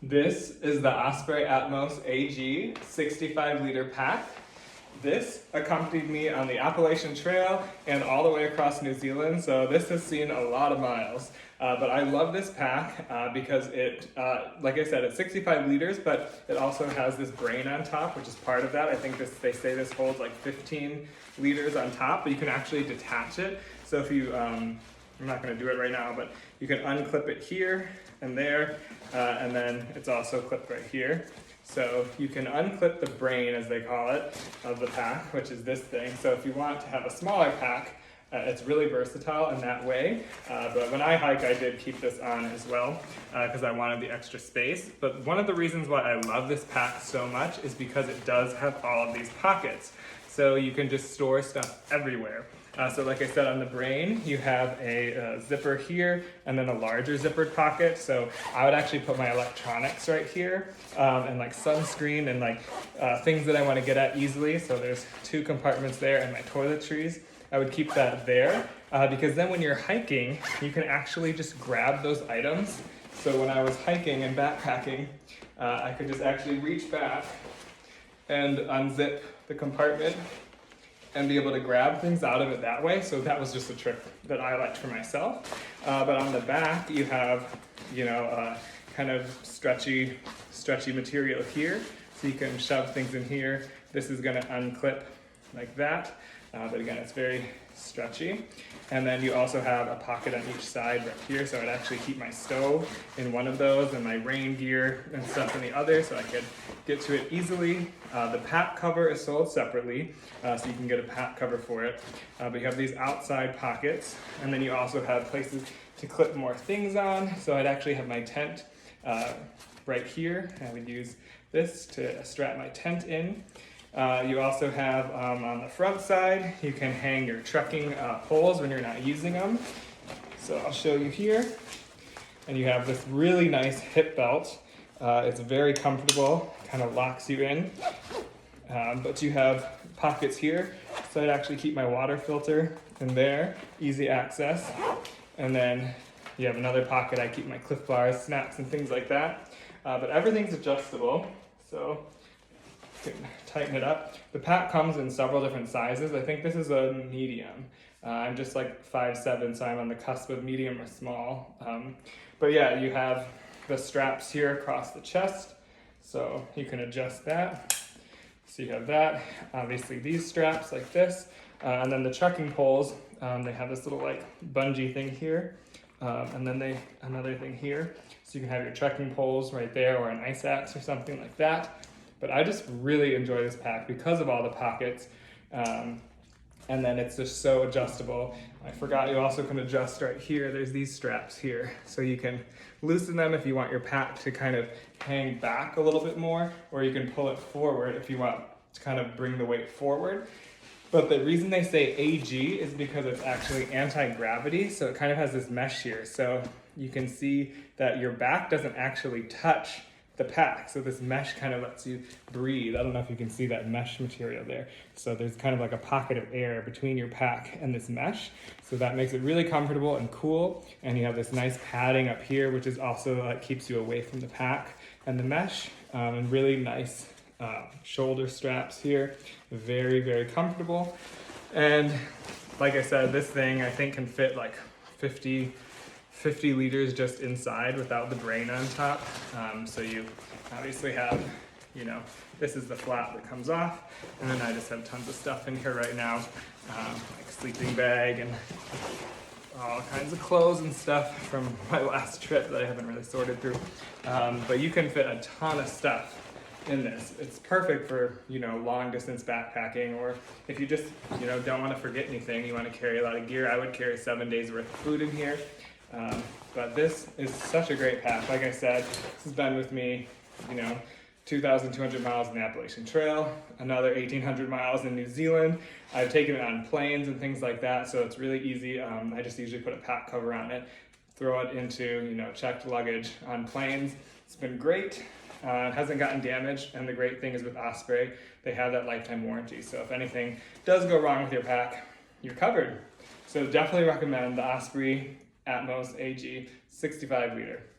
This is the Osprey Atmos AG 65-liter pack. This accompanied me on the Appalachian Trail and all the way across New Zealand, so this has seen a lot of miles. But I love this pack because it, like I said, it's 65 liters, but it also has this brain on top, which is part of that. I think they say this holds like 15 liters on top, but you can actually detach it. So if you, I'm not going to do it right now, but you can unclip it here and there, and then it's also clipped right here. So you can unclip the brain, as they call it, of the pack, which is this thing. So if you want to have a smaller pack, it's really versatile in that way. But when I hike, I did keep this on as well because I wanted the extra space. But one of the reasons why I love this pack so much is because it does have all of these pockets. So you can just store stuff everywhere. So like I said, on the brain, you have a zipper here and then a larger zippered pocket. So I would actually put my electronics right here and like sunscreen and like things that I want to get at easily. So there's 2 compartments there and my toiletries. I would keep that there because then when you're hiking, you can actually just grab those items. So when I was hiking and backpacking, I could just actually reach back and unzip the compartment and be able to grab things out of it that way. So that was just a trick that I liked for myself. But on the back, you have, you know, kind of stretchy material here. So you can shove things in here. This is gonna unclip like that. But again, it's very stretchy. And then you also have a pocket on each side right here. So I'd actually keep my stove in one of those and my rain gear and stuff in the other so I could get to it easily. The pack cover is sold separately, so you can get a pack cover for it. But you have these outside pockets, and then you also have places to clip more things on. So I'd actually have my tent right here. I would use this to strap my tent in. You also have on the front side, you can hang your trekking poles when you're not using them. So I'll show you here. And you have this really nice hip belt. It's very comfortable, kind of locks you in. But you have pockets here. So I'd actually keep my water filter in there, easy access. And then you have another pocket. I keep my Cliff Bars, snacks, and things like that. But everything's adjustable. So you can tighten it up. The pack comes in several different sizes. I think this is a medium. I'm just like 5'7", so I'm on the cusp of medium or small. But yeah, you have the straps here across the chest, so you can adjust that. So you have that. Obviously these straps like this, and then the trekking poles, they have this little like bungee thing here, and then another thing here. So you can have your trekking poles right there or an ice axe or something like that. But I just really enjoy this pack because of all the pockets. And then it's just so adjustable. I forgot you also can adjust right here. There's these straps here. So you can loosen them if you want your pack to kind of hang back a little bit more, or you can pull it forward if you want to kind of bring the weight forward. But the reason they say AG is because it's actually anti-gravity. So it kind of has this mesh here. So you can see that your back doesn't actually touch the pack. So this mesh kind of lets you breathe. I don't know if you can see that mesh material there. So there's kind of like a pocket of air between your pack and this mesh. So that makes it really comfortable and cool. And you have this nice padding up here, which is also like keeps you away from the pack and the mesh, and really nice shoulder straps here. Very, very comfortable. And like I said, this thing I think can fit like 50 liters just inside without the brain on top. So you obviously have, you know, this is the flap that comes off, and then I just have tons of stuff in here right now, like sleeping bag and all kinds of clothes and stuff from my last trip that I haven't really sorted through. But you can fit a ton of stuff in this. It's perfect for, you know, long distance backpacking, or if you just, you know, don't want to forget anything, you want to carry a lot of gear. I would carry 7 days worth of food in here. But this is such a great pack. Like I said, this has been with me, you know, 2,200 miles in the Appalachian Trail, another 1,800 miles in New Zealand. I've taken it on planes and things like that, so it's really easy. I just usually put a pack cover on it, throw it into, you know, checked luggage on planes. It's been great. It hasn't gotten damaged, and the great thing is with Osprey, they have that lifetime warranty. So if anything does go wrong with your pack, you're covered. So definitely recommend the Osprey Atmos AG 65 liter.